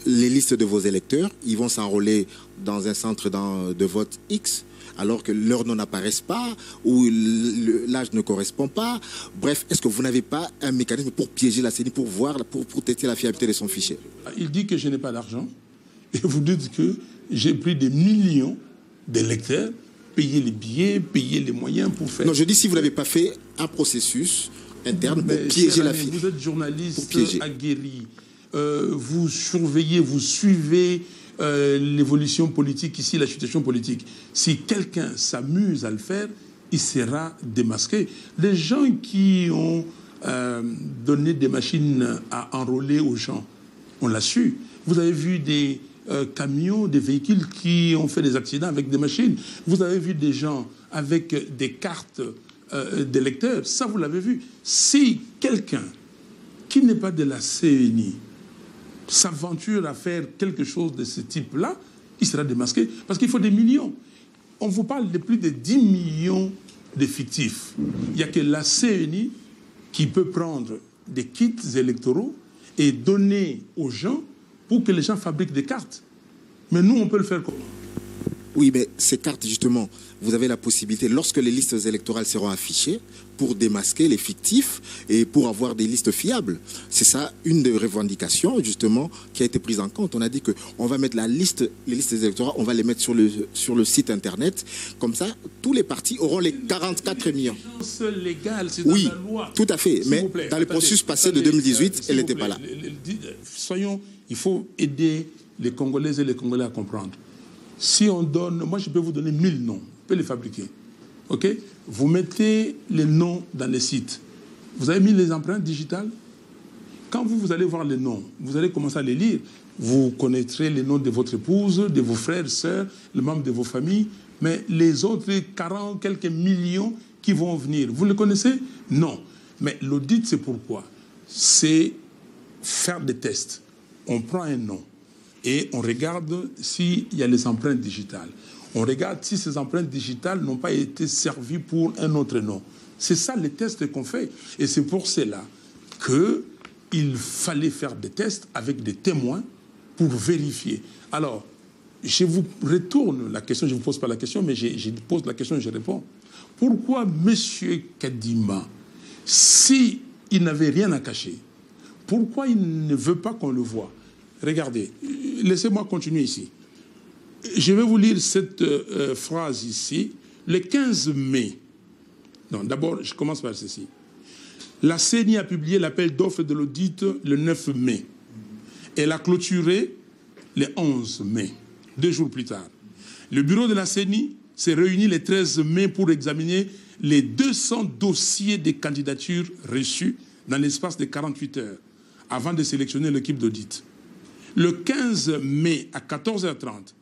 les listes de vos électeurs, ils vont s'enrôler dans un centre de vote X, alors que leurs noms n'apparaissent pas, ou l'âge ne correspond pas. Bref, est-ce que vous n'avez pas un mécanisme pour piéger la CENI, pour voir, pour tester la fiabilité de son fichier? Il dit que je n'ai pas d'argent, et vous dites que j'ai pris des millions d'électeurs, payé les billets, payé les moyens pour faire... Non, je dis si vous n'avez pas fait un processus interne pour piéger la CENI. Vous êtes journaliste aguerri, vous surveillez, vous suivez l'évolution politique ici, la situation politique. Si quelqu'un s'amuse à le faire, il sera démasqué. Les gens qui ont donné des machines à enrôler aux gens, on l'a su. Vous avez vu des camions, des véhicules qui ont fait des accidents avec des machines. Vous avez vu des gens avec des cartes d'électeurs. Ça, vous l'avez vu. Si quelqu'un qui n'est pas de la CENI s'aventure à faire quelque chose de ce type-là, il sera démasqué. Parce qu'il faut des millions. On vous parle de plus de 10 millions de fictifs. Il n'y a que la CENI qui peut prendre des kits électoraux et donner aux gens pour que les gens fabriquent des cartes. Mais nous, on peut le faire comment? Oui, mais ces cartes, justement, vous avez la possibilité, lorsque les listes électorales seront affichées, pour démasquer les fictifs et pour avoir des listes fiables. C'est ça, une des revendications, justement, qui a été prise en compte. On a dit qu'on va mettre les listes électorales, on va les mettre sur le site Internet. Comme ça, tous les partis auront les 44 millions. Légale, c'est oui, dans la loi. Tout à fait. Mais dans le processus passé de 2018, elle n'était pas là. Soyons, il faut aider les Congolaises et les Congolais à comprendre. Si on donne, moi je peux vous donner 1000 noms, je peux les fabriquer. Ok? Vous mettez les noms dans les sites. Vous avez mis les empreintes digitales. Quand vous allez voir les noms, vous allez commencer à les lire. Vous connaîtrez les noms de votre épouse, de vos frères, sœurs, les membres de vos familles. Mais les autres 40, quelques millions qui vont venir, vous les connaissez? Non. Mais l'audit, c'est pourquoi? C'est faire des tests. On prend un nom et on regarde s'il y a les empreintes digitales. On regarde si ces empreintes digitales n'ont pas été servies pour un autre nom. C'est ça les tests qu'on fait. Et c'est pour cela qu'il fallait faire des tests avec des témoins pour vérifier. Alors, je vous retourne la question, je ne vous pose pas la question, mais je pose la question et je réponds. Pourquoi M. Kadima, s'il n'avait rien à cacher, pourquoi il ne veut pas qu'on le voie? Regardez, laissez-moi continuer ici. Je vais vous lire cette phrase ici. Le 15 mai, non, d'abord, je commence par ceci. La CENI a publié l'appel d'offres de l'audit le 9 mai. Elle a clôturé le 11 mai, 2 jours plus tard. Le bureau de la CENI s'est réuni le 13 mai pour examiner les 200 dossiers de candidatures reçus dans l'espace de 48 heures avant de sélectionner l'équipe d'audit. Le 15 mai à 14h30,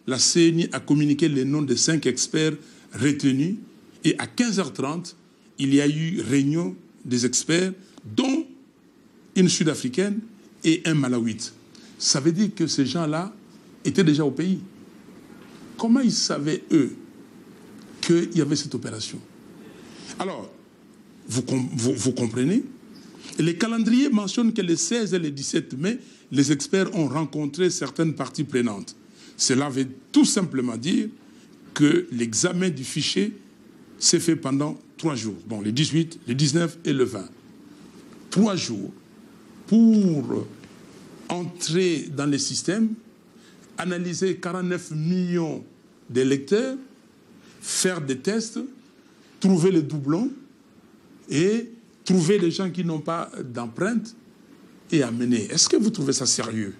la CENI a communiqué les noms de 5 experts retenus et à 15h30, il y a eu réunion des experts, dont une Sud-Africaine et un Malawite. Ça veut dire que ces gens-là étaient déjà au pays. Comment ils savaient, eux, qu'il y avait cette opération? Alors, vous comprenez? Les calendriers mentionnent que le 16 et le 17 mai, les experts ont rencontré certaines parties prenantes. Cela veut tout simplement dire que l'examen du fichier s'est fait pendant 3 jours. Bon, le 18, le 19 et le 20. 3 jours pour entrer dans le système, analyser 49 millions d'électeurs, faire des tests, trouver les doublons et trouver les gens qui n'ont pas d'empreinte et à mener. Est-ce que vous trouvez ça sérieux?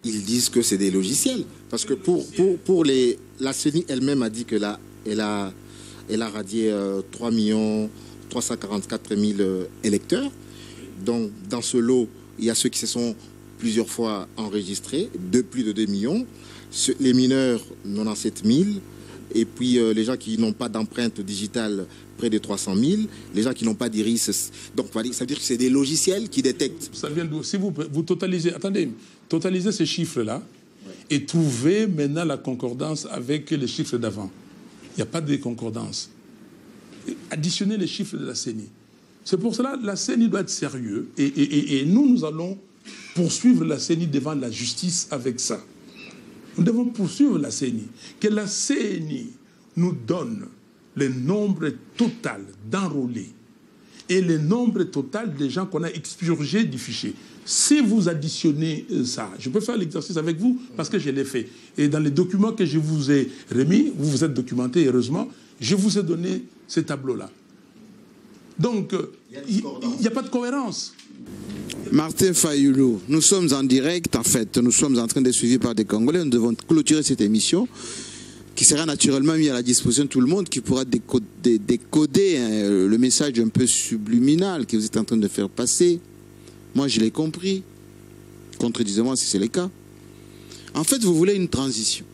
Ils disent que c'est des logiciels. Parce que la CENI elle-même a dit que elle a radié 3 344 000 électeurs. Donc, dans ce lot, il y a ceux qui se sont plusieurs fois enregistrés, plus de 2 millions. Les mineurs, 97 000. Et puis, les gens qui n'ont pas d'empreinte digitale, près de 300 000. Les gens qui n'ont pas d'iris. Donc, ça veut dire que c'est des logiciels qui détectent. Ça vient d'où? Si vous totalisez, attendez, totalisez ces chiffres-là et trouvez maintenant la concordance avec les chiffres d'avant. Il n'y a pas de concordance. Additionnez les chiffres de la CENI. C'est pour cela que la CENI doit être sérieux. Et nous allons poursuivre la CENI devant la justice avec ça. Nous devons poursuivre la CENI. Que la CENI nous donne le nombre total d'enrôlés et le nombre total des gens qu'on a expurgés du fichier. Si vous additionnez ça, je peux faire l'exercice avec vous parce que je l'ai fait. Et dans les documents que je vous ai remis, vous vous êtes documenté, heureusement, je vous ai donné ces tableaux-là. Donc, il n'y a pas de cohérence. Martin Fayoulou, nous sommes en direct, en fait. Nous sommes en train de suivre par des Congolais. Nous devons clôturer cette émission qui sera naturellement mise à la disposition de tout le monde, qui pourra décoder le message un peu subliminal que vous êtes en train de faire passer. Moi, je l'ai compris. Contredisez-moi si c'est le cas. En fait, vous voulez une transition.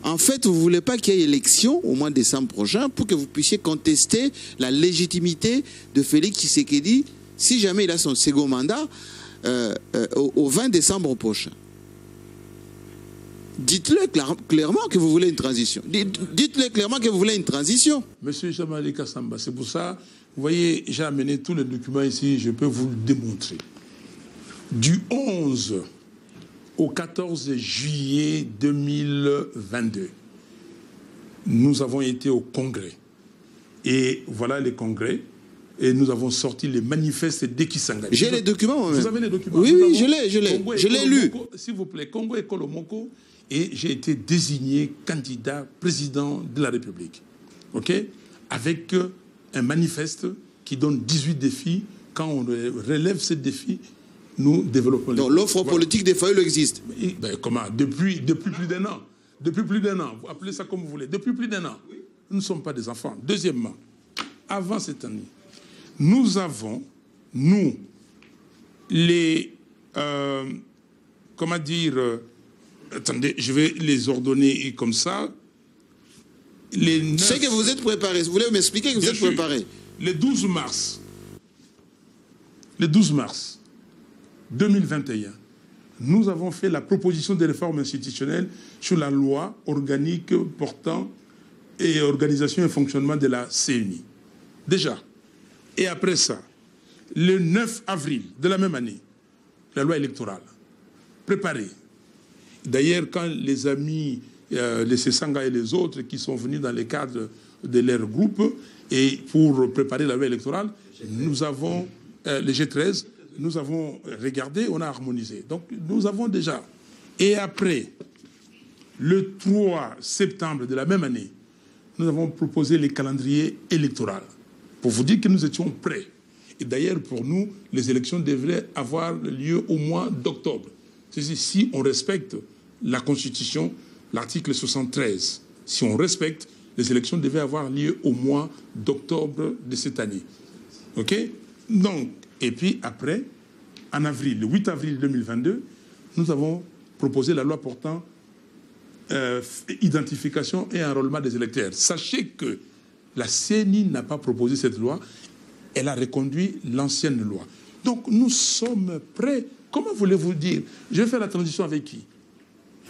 En fait, vous ne voulez pas qu'il y ait élection au mois de décembre prochain pour que vous puissiez contester la légitimité de Félix Tshisekedi si jamais il a son second mandat au 20 décembre prochain. Dites-le clairement que vous voulez une transition. Dites-le clairement que vous voulez une transition. Monsieur Jean-Marie Kassamba, c'est pour ça, vous voyez, j'ai amené tous les documents ici, je peux vous le démontrer. Du 11 au 14 juillet 2022, nous avons été au Congrès. Et voilà les congrès. Et nous avons sorti les manifestes d'Ekisangani. J'ai les documents, moi-même. Vous avez les documents? Oui, oui, je l'ai lu. S'il vous plaît, Congo et Kolomoko. Et j'ai été désigné candidat président de la République. OK? Avec un manifeste qui donne 18 défis. Quand on relève ces défis, nous développons les... Donc l'offre politique des Fayoulou existe. Ben, comment? Depuis plus d'un an. Depuis plus d'un an. Vous appelez ça comme vous voulez. Depuis plus d'un an. Nous ne sommes pas des enfants. Deuxièmement, avant cette année, nous avons, les... comment dire... attendez, je vais les ordonner comme ça. Je sais que vous êtes préparé. Vous voulez m'expliquer que vous êtes préparé? Le 12 mars 2021, nous avons fait la proposition de réforme institutionnelle sur la loi organique portant et organisation et fonctionnement de la CENI. Déjà. Et après ça, le 9 avril de la même année, la loi électorale, préparée. D'ailleurs, quand les amis, les Sessanga et les autres qui sont venus dans le cadre de leur groupe, et pour préparer la loi électorale, nous avons, les G13, nous avons regardé, on a harmonisé. Donc, nous avons déjà. Et après, le 3 septembre de la même année, nous avons proposé les calendriers électoraux. Pour vous dire que nous étions prêts. Et d'ailleurs, pour nous, les élections devraient avoir lieu au mois d'octobre. C'est-à-dire, si on respecte la Constitution, l'article 73, si on respecte, les élections devaient avoir lieu au mois d'octobre de cette année. OK? Donc, et puis après, en avril, le 8 avril 2022, nous avons proposé la loi portant identification et enrôlement des électeurs. Sachez que la CENI n'a pas proposé cette loi, elle a reconduit l'ancienne loi. Donc nous sommes prêts. Comment voulez-vous dire? Je vais faire la transition avec qui?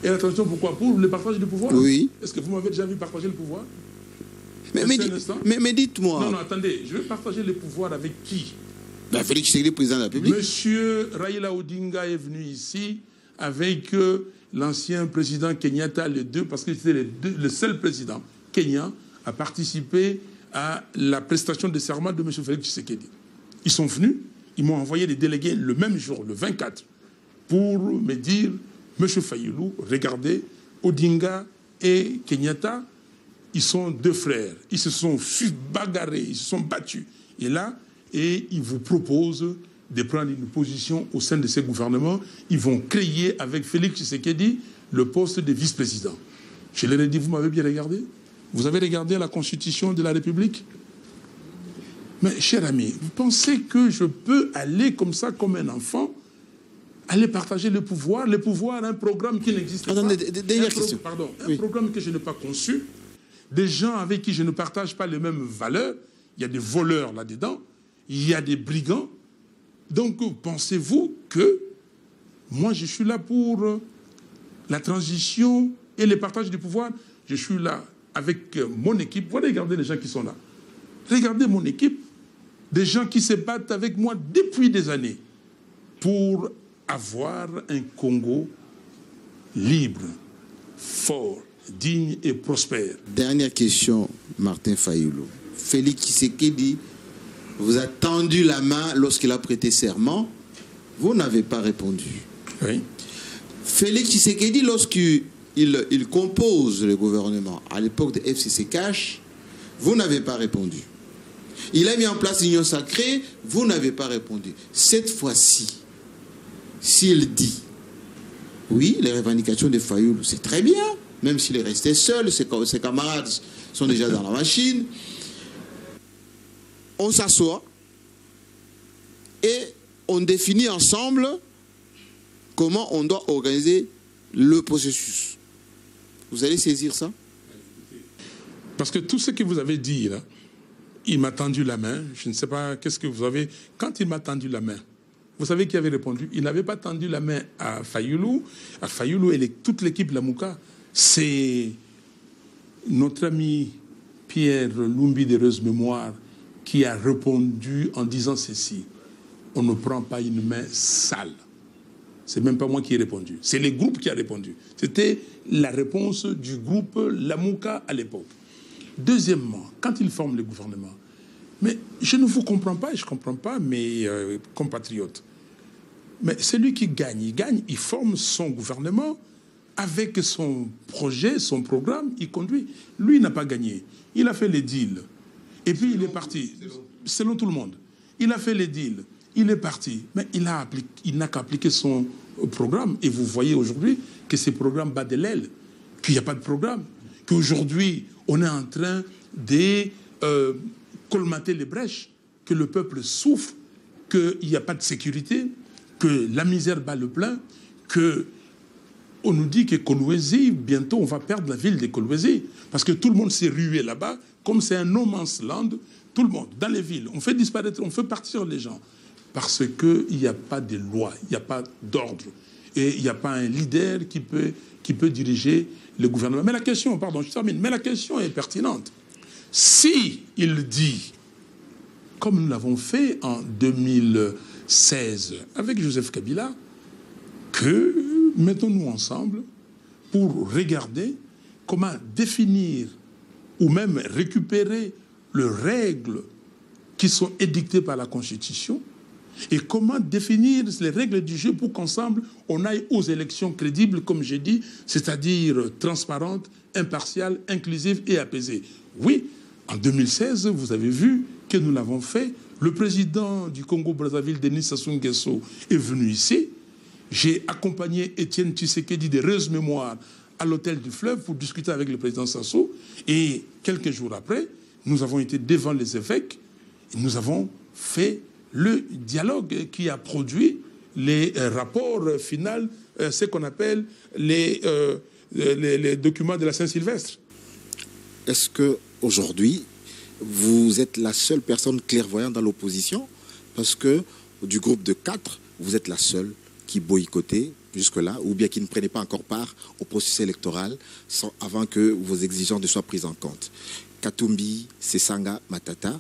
Et la transition pourquoi? Pour le partage du pouvoir? Oui. Est-ce que vous m'avez déjà vu partager le pouvoir? Mais dites-moi. Non, attendez. Je vais partager le pouvoir avec qui? Ben, Félix Tshisekedi, président de la République. Monsieur Raila Odinga est venu ici avec l'ancien président Kenyatta, les deux, parce que c'était le seul président kenyan à participer à la prestation de serment de M. Félix Tshisekedi. Ils sont venus, ils m'ont envoyé des délégués le même jour, le 24, pour me dire, M. Fayoulou, regardez, Odinga et Kenyatta, ils sont deux frères. Ils se sont bagarrés, ils se sont battus. Et là, ils vous proposent de prendre une position au sein de ces gouvernements. Ils vont créer avec Félix Tshisekedi le poste de vice-président. Je leur ai dit, vous m'avez bien regardé? Vous avez regardé la Constitution de la République? Mais, cher ami, vous pensez que je peux aller comme ça, comme un enfant, aller partager le pouvoir, un programme qui n'existe pas? Un programme que je n'ai pas conçu, des gens avec qui je ne partage pas les mêmes valeurs. Il y a des voleurs là-dedans, il y a des brigands. Donc, pensez-vous que moi, je suis là pour la transition et le partage du pouvoir? Je suis là avec mon équipe. Vous regardez les gens qui sont là. Regardez mon équipe. Des gens qui se battent avec moi depuis des années pour avoir un Congo libre, fort, digne et prospère. Dernière question, Martin Fayulu. Félix Tshisekedi vous a tendu la main lorsqu'il a prêté serment. Vous n'avez pas répondu. Oui. Félix Tshisekedi, lorsqu'il compose le gouvernement, à l'époque de FCC Cash, vous n'avez pas répondu. Il a mis en place l'Union sacrée, vous n'avez pas répondu. Cette fois-ci, s'il dit, oui, les revendications de Fayulu, c'est très bien, même s'il est resté seul, ses camarades sont déjà dans la machine, on s'assoit et on définit ensemble comment on doit organiser le processus. Vous allez saisir ça? Parce que tout ce que vous avez dit, là, il m'a tendu la main. Je ne sais pas qu'est-ce que vous avez... Quand il m'a tendu la main, vous savez qui avait répondu? Il n'avait pas tendu la main à Fayulu. À Fayulu et toute l'équipe Lamouka. C'est notre ami Pierre Lumbi d'Heureuse Mémoire qui a répondu en disant ceci. On ne prend pas une main sale. C'est même pas moi qui ai répondu. C'est le groupe qui a répondu. C'était la réponse du groupe Lamouka à l'époque. Deuxièmement, quand ils forment le gouvernement, mais je ne vous comprends pas et je ne comprends pas mes compatriotes. Mais celui qui gagne, il forme son gouvernement avec son projet, son programme, il conduit. Lui, il n'a pas gagné. Il a fait les deals. Et puis il est parti, selon tout le monde. Il a fait les deals, il est parti. Mais il n'a qu'à appliquer son programme. Et vous voyez aujourd'hui que ce programme bat de l'aile, qu'il n'y a pas de programme, qu'aujourd'hui, on est en train de colmater les brèches, que le peuple souffre, qu'il n'y a pas de sécurité, que la misère bat le plein, qu'on nous dit que Kolwezi, bientôt on va perdre la ville de Kolwezi, parce que tout le monde s'est rué là-bas, comme c'est un no man's land, tout le monde, dans les villes, on fait disparaître, on fait partir les gens, parce qu'il n'y a pas de loi, il n'y a pas d'ordre, et il n'y a pas un leader qui peut diriger le gouvernement. Mais la question, pardon, je termine, mais la question est pertinente. Si il dit, comme nous l'avons fait en 2016 avec Joseph Kabila, que mettons-nous ensemble pour regarder comment définir ou même récupérer les règles qui sont édictées par la Constitution et comment définir les règles du jeu pour qu'ensemble on aille aux élections crédibles, comme j'ai dit, c'est-à-dire transparentes, impartiales, inclusives et apaisées. Oui, en 2016, vous avez vu que nous l'avons fait. Le président du Congo-Brazzaville, Denis Sassou Nguesso, est venu ici. J'ai accompagné Étienne Tshisekedi d'Heureuse Mémoire à l'hôtel du Fleuve pour discuter avec le président Sassou. Et quelques jours après, nous avons été devant les évêques et nous avons fait le dialogue qui a produit les rapports finaux, ce qu'on appelle les documents de la Saint-Sylvestre. Est-ce qu'aujourd'hui, vous êtes la seule personne clairvoyante dans l'opposition? Parce que du groupe de 4, vous êtes la seule qui boycottait jusque-là, ou bien qui ne prenait pas encore part au processus électoral avant que vos exigences ne soient prises en compte. Katumbi, Sesanga, Matata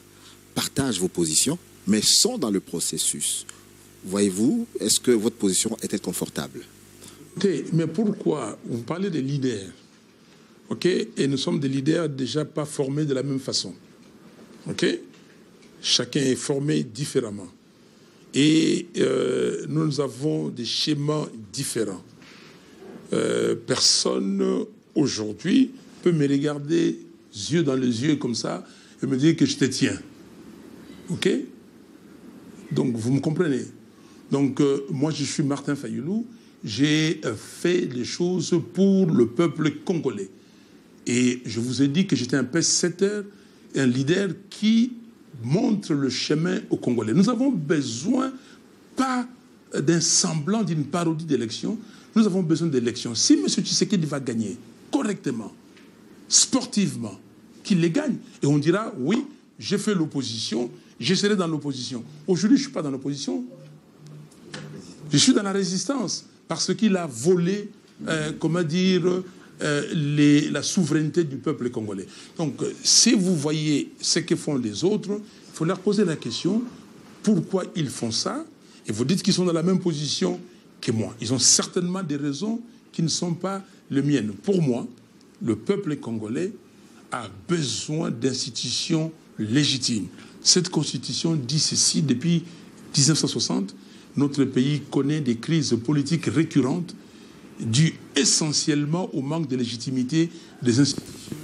partagent vos positions, mais sont dans le processus. Voyez-vous, est-ce que votre position est-elle confortable? Mais pourquoi? Vous parlez des leaders, ok? Et nous sommes des leaders déjà pas formés de la même façon, ok? Chacun est formé différemment. Et nous avons des schémas différents. Personne aujourd'hui peut me regarder yeux dans les yeux comme ça et me dire que je te tiens. OK? Donc vous me comprenez. Donc, moi, je suis Martin Fayulu. J'ai fait les choses pour le peuple congolais. Et je vous ai dit que j'étais un pace-setter, un leader qui montre le chemin aux Congolais. Nous avons besoin, pas d'un semblant, d'une parodie d'élection, nous avons besoin d'élections. Si M. Tshisekedi va gagner correctement, sportivement, qu'il les gagne, et on dira, oui, j'ai fait l'opposition, je serai dans l'opposition. Aujourd'hui, je ne suis pas dans l'opposition. Je suis dans la résistance, parce qu'il a volé, comment dire, la souveraineté du peuple congolais. Donc, si vous voyez ce que font les autres, il faut leur poser la question, pourquoi ils font ça? Et vous dites qu'ils sont dans la même position que moi. Ils ont certainement des raisons qui ne sont pas les miennes. Pour moi, le peuple congolais a besoin d'institutions légitimes. Cette constitution dit ceci depuis 1960. Notre pays connaît des crises politiques récurrentes dues essentiellement au manque de légitimité des institutions.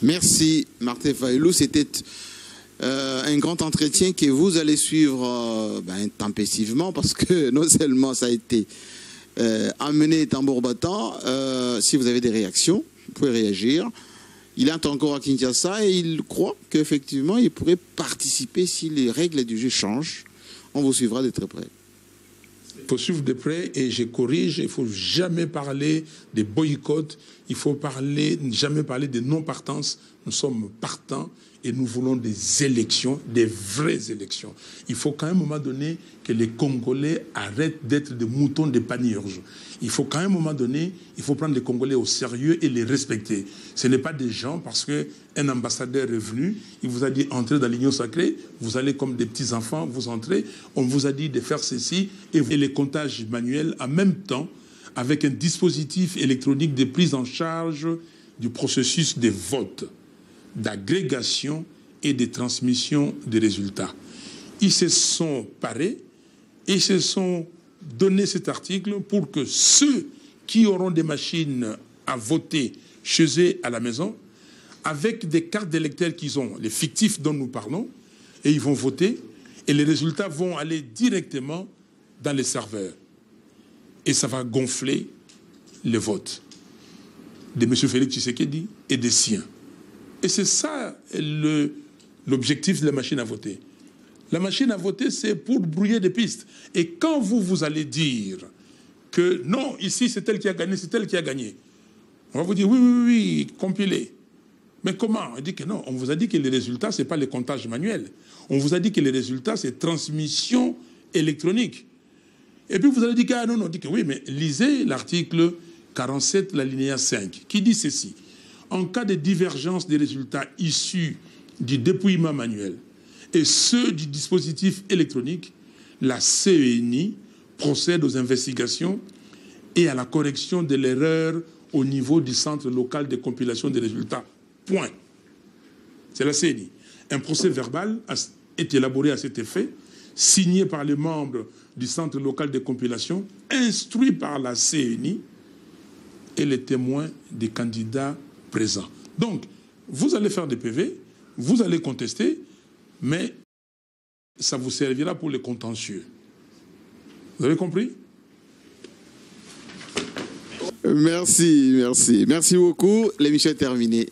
Merci Martin Fayulu. C'était un grand entretien que vous allez suivre intempestivement parce que non seulement ça a été amené tambour battant, si vous avez des réactions, vous pouvez réagir. Il est encore à Kinshasa et il croit qu'effectivement il pourrait participer si les règles du jeu changent. On vous suivra de très près. Il faut suivre de près et je corrige, il ne faut jamais parler des boycotts, il faut jamais parler de non-partance. Nous sommes partants et nous voulons des élections, des vraies élections. Il faut qu'à un moment donné que les Congolais arrêtent d'être des moutons de panurge. Il faut qu'à un moment donné, il faut prendre les Congolais au sérieux et les respecter. Ce n'est pas des gens parce qu'un ambassadeur est venu, il vous a dit entrez dans l'union sacrée, vous allez comme des petits-enfants, vous entrez, on vous a dit de faire ceci et les comptages manuels en même temps avec un dispositif électronique de prise en charge du processus de vote, d'agrégation et de transmission des résultats. Ils se sont parés et se sont donné cet article pour que ceux qui auront des machines à voter chez eux à la maison, avec des cartes d'électeurs qu'ils ont, les fictifs dont nous parlons, et ils vont voter, et les résultats vont aller directement dans les serveurs. Et ça va gonfler les votes de M. Félix Tshisekedi et des siens. Et c'est ça l'objectif de la machine à voter. La machine à voter, c'est pour brouiller des pistes. Et quand vous allez dire que non, ici, c'est elle qui a gagné, c'est elle qui a gagné, on va vous dire oui, compilez. Mais comment? On dit que non. On vous a dit que les résultats, ce n'est pas les comptages manuels. On vous a dit que les résultats, c'est transmission électronique. Et puis vous allez dire que ah, non, on dit que oui, mais lisez l'article 47, l'alinéa 5, qui dit ceci. En cas de divergence des résultats issus du dépouillement manuel et ceux du dispositif électronique, la CENI procède aux investigations et à la correction de l'erreur au niveau du centre local de compilation des résultats. Point. C'est la CENI. Un procès verbal est élaboré à cet effet, signé par les membres du centre local de compilation, instruit par la CENI et les témoins des candidats présents. Donc, vous allez faire des PV, vous allez contester, mais ça vous servira pour les contentieux. Vous avez compris? Merci beaucoup. L'émission est terminée.